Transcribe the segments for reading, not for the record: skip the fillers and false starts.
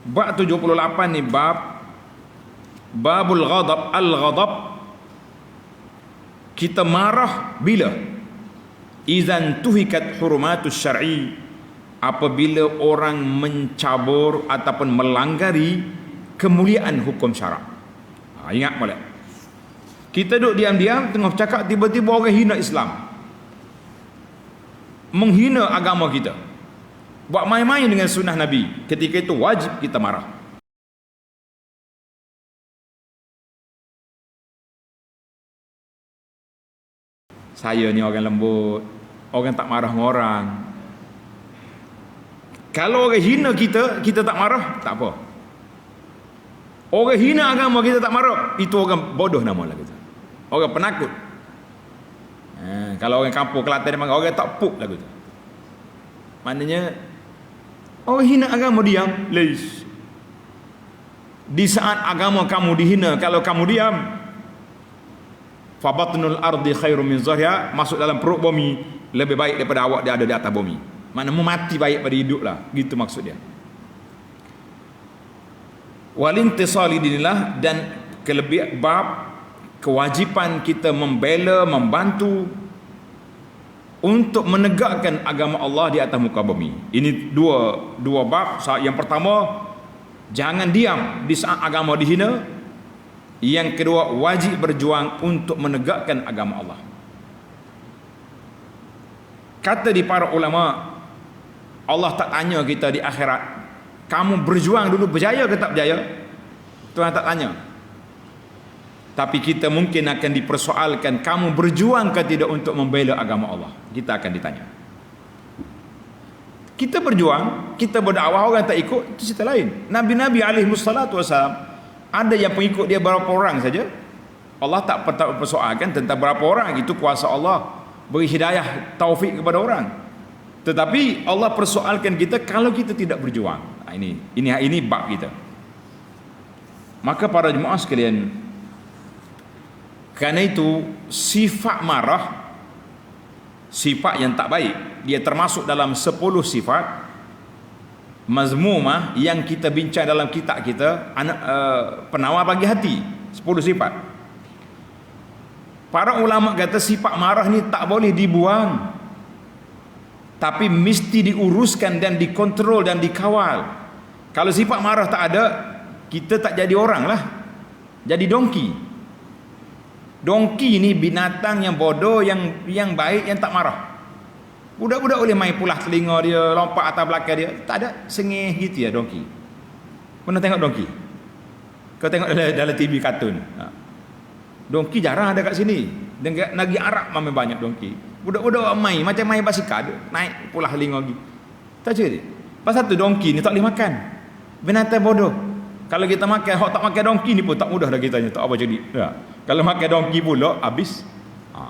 Bab 78 ni babul ghadab, al-ghadab. Kita marah bila? Izan tuhikat hurumatus syar'i, apabila orang mencabur ataupun melanggari kemuliaan hukum syarak. Ingat boleh. Kita duduk diam-diam tengah cakap, tiba-tiba orang hina Islam, menghina agama kita, buat main-main dengan sunnah Nabi. Ketika itu wajib kita marah. Saya ni orang lembut, orang tak marah dengan orang. Kalau orang hina kita, kita tak marah, tak apa. Orang hina agama kita tak marah, itu orang bodoh nama lah kita. Orang penakut. Kalau orang kampung Kelantan dia panggil orang tak puk lah kita. Maknanya orang hina agama diam. Leis. Di saat agama kamu dihina, kalau kamu diam, fabatnul ardi khairum min zahriha, masuk dalam perut bumi lebih baik daripada awak dia ada di atas bumi. Maknanya mati baik pada hidup lah, gitu maksud dia. Walintisali dinillah, dan kelebihan bab kewajipan kita membela, membantu untuk menegakkan agama Allah di atas muka bumi. Ini dua bab. Yang pertama, jangan diam di saat agama dihina. Yang kedua, wajib berjuang untuk menegakkan agama Allah. Kata di para ulama, Allah tak tanya kita di akhirat, kamu berjuang dulu berjaya ke tak berjaya? Tuhan tak tanya. Tapi kita mungkin akan dipersoalkan, kamu berjuang ke tidak untuk membela agama Allah? Kita akan ditanya. Kita berjuang, kita berdakwah, orang tak ikut, itu cerita lain. Nabi-Nabi alaihi wassalatu wassalam, ada yang pengikut dia berapa orang saja. Allah tak persoalkan tentang berapa orang. Itu kuasa Allah beri hidayah, taufik kepada orang. Tetapi Allah persoalkan kita kalau kita tidak berjuang. Ini bab kita. Maka para jemaah sekalian, kerana itu sifat marah, sifat yang tak baik, dia termasuk dalam 10 sifat mazmumah yang kita bincang dalam kitab kita, penawar bagi hati, 10 sifat. Para ulama kata sifat marah ni tak boleh dibuang, tapi mesti diuruskan dan dikontrol dan dikawal. Kalau sifat marah tak ada, kita tak jadi orang lah, jadi dongki. Dongki ni binatang yang bodoh, yang baik, yang tak marah. Budak-budak boleh main pulah telinga dia, lompat atas belakang dia, tak ada, sengih gitu ya dongki. Pernah tengok dongki? Kau tengok dalam TV kartun. Dongki jarang ada kat sini. Dengan negeri Arab memang banyak dongki. Budak-budak main macam main basikal, naik pulah telinga gitu. Tak cerita dia. Pasal tu dongki ni tak boleh makan. Binatang bodoh. Kalau kita makan, hok tak makan dongki ni pun tak mudah dah kitanya, tak apa jadi. Ya. Kalau makan dongki pula habis.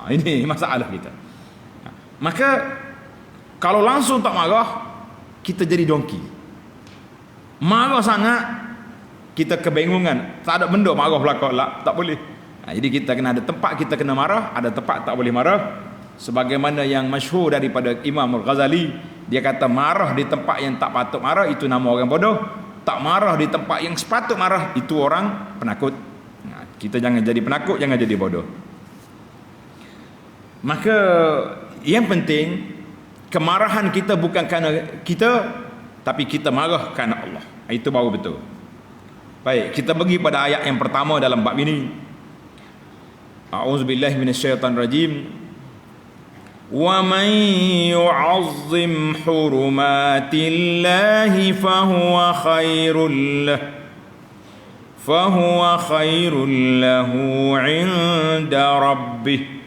Ini masalah kita. Maka kalau langsung tak marah, kita jadi dongki. Marah sangat, kita kebingungan. Tak ada benda marah belakang lah, tak boleh. Jadi kita kena ada tempat kita kena marah, ada tempat tak boleh marah. Sebagaimana yang masyhur daripada Imam Al-Ghazali, dia kata marah di tempat yang tak patut marah itu nama orang bodoh. Tak marah di tempat yang sepatut marah itu orang penakut. Kita jangan jadi penakut, jangan jadi bodoh. Maka yang penting, kemarahan kita bukan kerana kita, tapi kita marah kerana Allah. Itu baru betul. Baik, kita pergi pada ayat yang pertama dalam bab ini. A'udzubillahi minasyaitonirrajim. Wa man yu'azzim hurumatillahi fahuwa khairul lahu 'inda rabbih.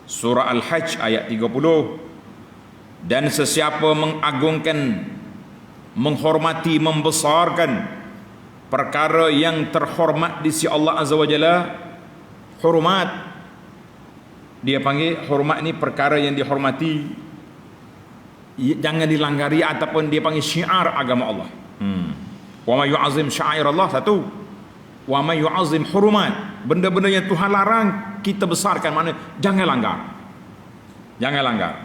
Surah Al-Hajj ayat 30. Dan sesiapa mengagungkan, menghormati, membesarkan perkara yang terhormat di sisi Allah Azza wa Jalla, hormat, dia panggil hormat ni perkara yang dihormati, jangan dilanggari, ataupun dia panggil syiar agama Allah. Wa may yu'azzim sya'airallah, satu. Wa may yu'azzim hurumat, benda-benda yang Tuhan larang kita besarkan, mana jangan langgar. Jangan langgar.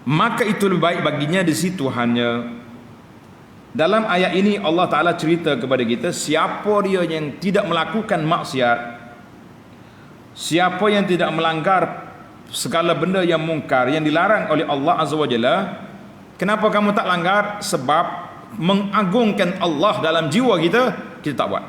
Maka itu lebih baik baginya di situ hanya Dalam ayat ini Allah Ta'ala cerita kepada kita, siapa dia yang tidak melakukan maksiat, siapa yang tidak melanggar segala benda yang mungkar, yang dilarang oleh Allah Azza wa Jalla. Kenapa kamu tak langgar? Sebab mengagungkan Allah dalam jiwa kita, kita tak buat.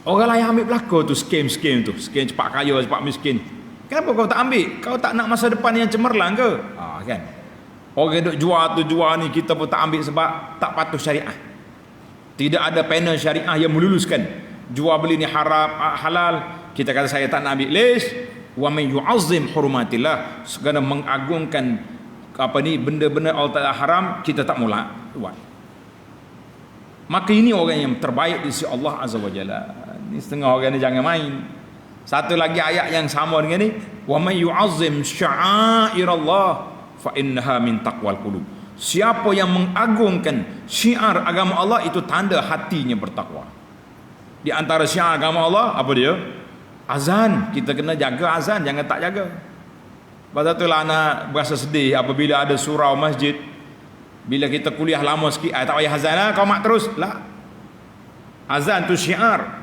Orang lain ambil belaka tu, scam tu, scam cepat kaya, cepat miskin. Kenapa kau tak ambil? Kau tak nak masa depan yang cemerlang ke? Kan? Orang duk jual tu jual ni, kita pun tak ambil sebab tak patuh syariah. Tidak ada panel syariah yang meluluskan jual beli ni haram, halal. Kita kata saya tak nak ambil. Lis wa man yu'azzim hurumatillah, segala mengagungkan benda-benda Allah Ta'ala haram, kita tak mula buat. Maka ini orang yang terbaik di sisi Allah Azza wa Jalla. Ni setengah orang ni jangan main. Satu lagi ayat yang sama dengan ni, wa man yu'azzim sya'airallah fa innaha min taqwal qulub. Siapa yang mengagungkan syiar agama Allah, itu tanda hatinya bertakwa. Di antara syiar agama Allah apa dia? Azan. Kita kena jaga azan, jangan tak jaga. Pasal itulah anak berasa sedih apabila ada surau masjid, bila kita kuliah lama sikit, tak payah azan lah, kau mak terus lah. Azan tu syiar.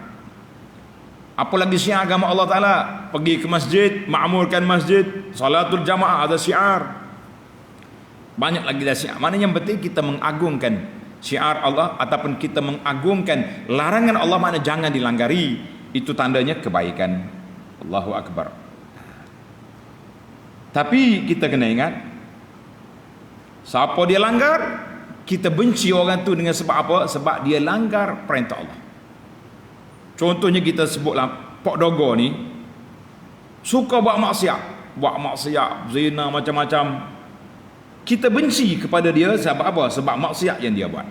Apalagi syiar agama Allah Ta'ala, pergi ke masjid, makmurkan masjid, salatul jamaah, ada syiar. Banyak lagi dah syiar. Mana yang penting kita mengagungkan syiar Allah, ataupun kita mengagungkan larangan Allah, mana jangan dilanggari. Itu tandanya kebaikan. Allahu Akbar. Tapi kita kena ingat, siapa dia langgar, kita benci orang tu dengan sebab apa? Sebab dia langgar perintah Allah. Contohnya kita sebutlah Pok Dogo ni suka buat maksiat, zina, macam-macam. Kita benci kepada dia sebab apa? Sebab maksiat yang dia buat.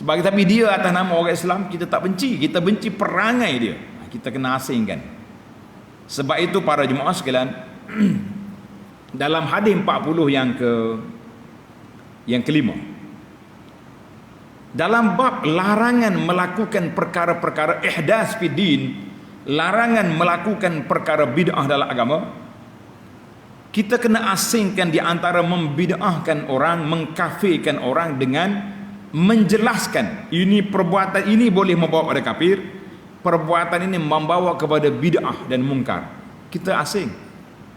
Tapi dia atas nama orang Islam, kita tak benci. Kita benci perangai dia. Kita kena asingkan. Sebab itu para jemaah sekalian, dalam hadis 40 yang kelima, dalam bab larangan melakukan perkara-perkara ihdas fi din, larangan melakukan perkara bid'ah dalam agama, kita kena asingkan di antara membid'ahkan orang, mengkafirkan orang dengan menjelaskan ini perbuatan ini boleh membawa kepada kafir, perbuatan ini membawa kepada bid'ah dan mungkar. Kita asing.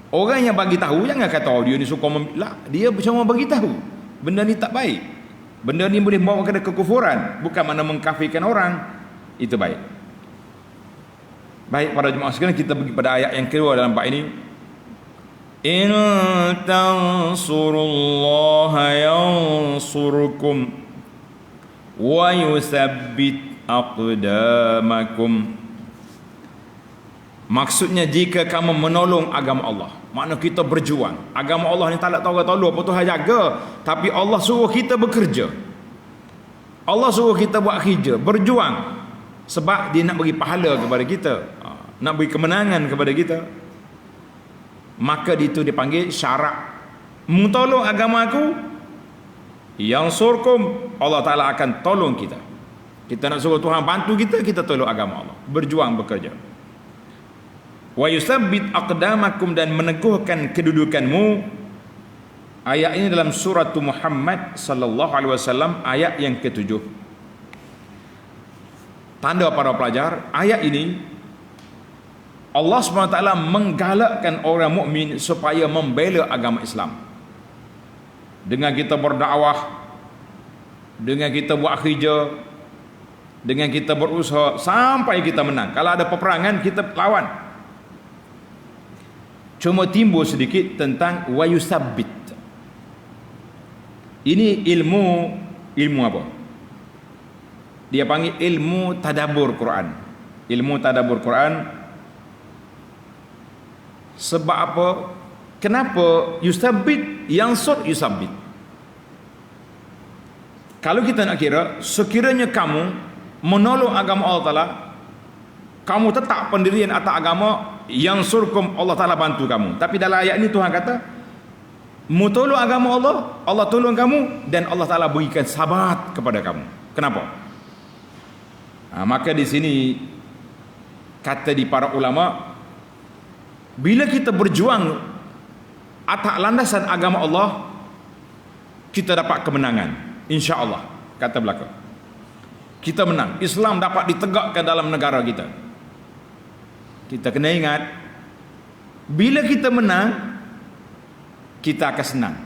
Orang yang bagi tahu jangan kata dia ni suka dia cuma bagi tahu benda ni tak baik, benda ni boleh membawa kepada kekufuran, bukan mana mengkafirkan orang. Itu baik. Baik para jemaah sekalian, kita pergi pada ayat yang kedua dalam bab ini. In tansurullaha yansurkum wa yusabbit aqdamakum. Maksudnya jika kamu menolong agama Allah, makna kita berjuang. Agama Allah ni tak nak tahu apa Tuhan jaga, tapi Allah suruh kita bekerja. Allah suruh kita buat kerja, berjuang, sebab dia nak bagi pahala kepada kita, nak bagi kemenangan kepada kita. Maka itu dipanggil syarat. Tolong agama aku, yang surkum, Allah Ta'ala akan tolong kita. Kita nak suruh Tuhan bantu kita, kita tolong agama Allah, berjuang, bekerja. Wa yusabbit aqdamakum, dan meneguhkan kedudukanmu. Ayat ini dalam surah Muhammad sallallahu alaihi wasallam, ayat yang ke-7. Tanda para pelajar, ayat ini Allah SWT menggalakkan orang mukmin supaya membela agama Islam. Dengan kita berdakwah, dengan kita buat kerja, dengan kita berusaha sampai kita menang. Kalau ada peperangan, kita lawan. Cuma timbul sedikit tentang wa yusabbit. Ini ilmu apa? Dia panggil ilmu tadabbur Quran. Ilmu tadabbur Quran. Sebab apa? Kenapa yusabbit? Yansur yusabbit. Kalau kita nak kira, sekiranya kamu menolong agama Allah Ta'ala, kamu tetap pendirian atas agama, yansurkum, Allah Ta'ala bantu kamu. Tapi dalam ayat ini Tuhan kata, mu tolong agama Allah, Allah tolong kamu, dan Allah Ta'ala berikan sabat kepada kamu. Kenapa? Maka di sini kata di para ulama, bila kita berjuang atas landasan agama Allah, kita dapat kemenangan, insya-Allah. Kata belaka, kita menang, Islam dapat ditegakkan dalam negara kita. Kita kena ingat, bila kita menang, kita akan senang.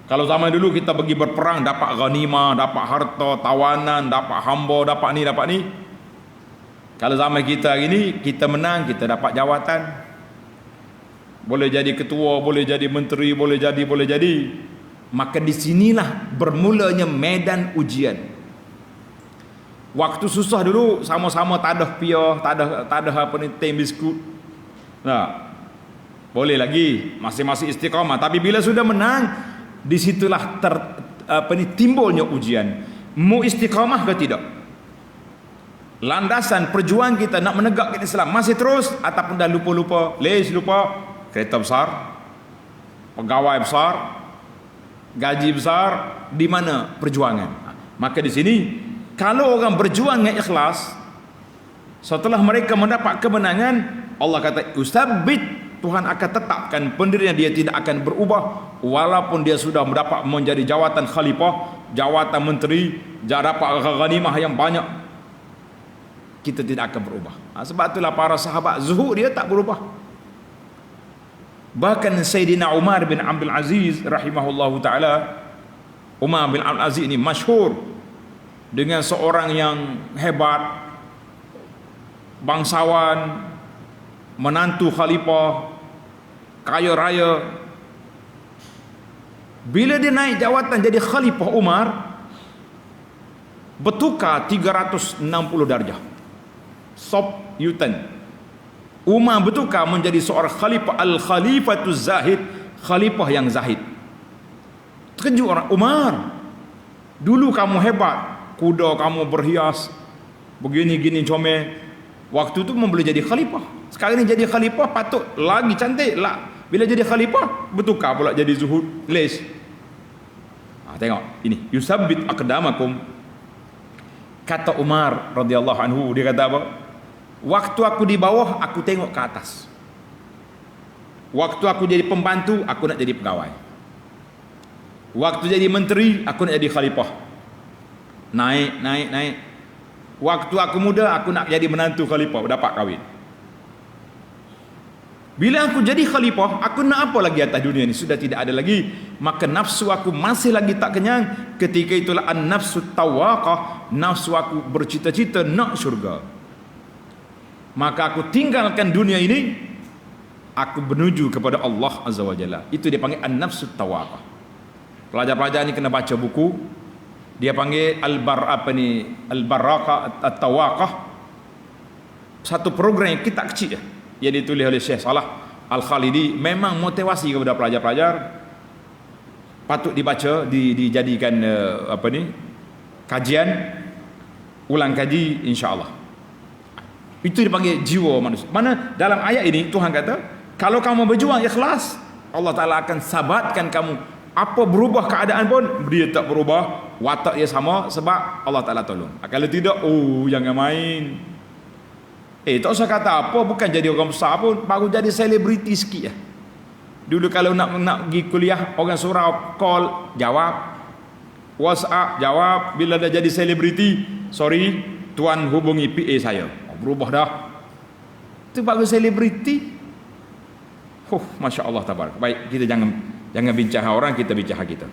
Kalau zaman dulu kita pergi berperang, dapat ghanimah, dapat harta, tawanan, dapat hamba, dapat ni, dapat ni. Kalau zaman kita hari ni, kita menang, kita dapat jawatan. Boleh jadi ketua, boleh jadi menteri, boleh jadi. Maka di sinilah bermulanya medan ujian. Waktu susah dulu, sama-sama tak ada piah, tak ada apa ni, tem biskut. Nah, boleh lagi, masing-masing istiqamah. Tapi bila sudah menang, di situlah timbulnya ujian. Mu istiqamah ke tidak? Landasan perjuangan kita nak menegakkan Islam masih terus ataupun dah lupa-lupa, lupa kereta besar, pegawai besar, gaji besar, di mana perjuangan? Maka di sini kalau orang berjuang dengan ikhlas, setelah mereka mendapat kemenangan, Allah kata usabbit, Tuhan akan tetapkan pendirinya, dia tidak akan berubah walaupun dia sudah mendapat menjadi jawatan khalifah, jawatan menteri, dapat ghanimah yang banyak, kita tidak akan berubah. Sebab itulah para sahabat zuhud dia tak berubah. Bahkan Sayyidina Umar bin Abdul Aziz rahimahullahu taala, Umar bin Abdul Aziz ini masyhur dengan seorang yang hebat, bangsawan, menantu khalifah, kaya raya. Bila dia naik jawatan jadi khalifah Umar, bertukar 360 darjah. Sop yutan. Umar bertukar menjadi seorang khalifah, al-khalifatuz zahid, khalifah yang zahid. Terkejut orang, Umar, dulu kamu hebat, kuda kamu berhias, begini-gini comel. Waktu tu boleh jadi khalifah. Sekarang ni jadi khalifah patut lagi cantik lah. Bila jadi khalifah bertukar pula jadi zuhud, les. Tengok ini, yusabbit aqdamakum. Kata Umar radhiyallahu anhu, dia kata apa? Waktu aku di bawah, aku tengok ke atas. Waktu aku jadi pembantu, aku nak jadi pegawai. Waktu jadi menteri, aku nak jadi khalifah. Naik. Waktu aku muda, aku nak jadi menantu khalifah, dapat kahwin. Bila aku jadi khalifah, aku nak apa lagi atas dunia ni? Sudah tidak ada lagi. Maka nafsu aku masih lagi tak kenyang. Ketika itulah an-nafsu tawaqah, nafsu aku bercita-cita nak syurga. Maka aku tinggalkan dunia ini, aku menuju kepada Allah Azza wa Jalla. Itu dia panggil an-nafsu tawaqah. Pelajar-pelajar ni kena baca buku. Dia panggil al-baraqah at-tawaqah. Satu program yang kita kecil yang ditulis oleh Syekh Salah Al-Khalidi, memang motivasi kepada pelajar-pelajar. Patut dibaca, dijadikan kajian, ulang kaji, insya-Allah. Itu dipanggil jiwa manusia. Mana dalam ayat ini Tuhan kata, kalau kamu berjuang ikhlas, Allah Taala akan sabatkan kamu. Apa berubah keadaan pun dia tak berubah, watak dia sama sebab Allah Taala tolong. Kalau tidak, jangan main. Tak usah kata apa, bukan jadi orang besar pun, baru jadi selebriti sikit lah. Dulu kalau nak pergi kuliah, orang surau call, jawab. WhatsApp, jawab. Bila dah jadi selebriti, sorry, tuan hubungi PA saya. Berubah dah. Itu baru selebriti. Masya Allah tabarak. Baik, kita jangan bincang orang, kita bincang kita.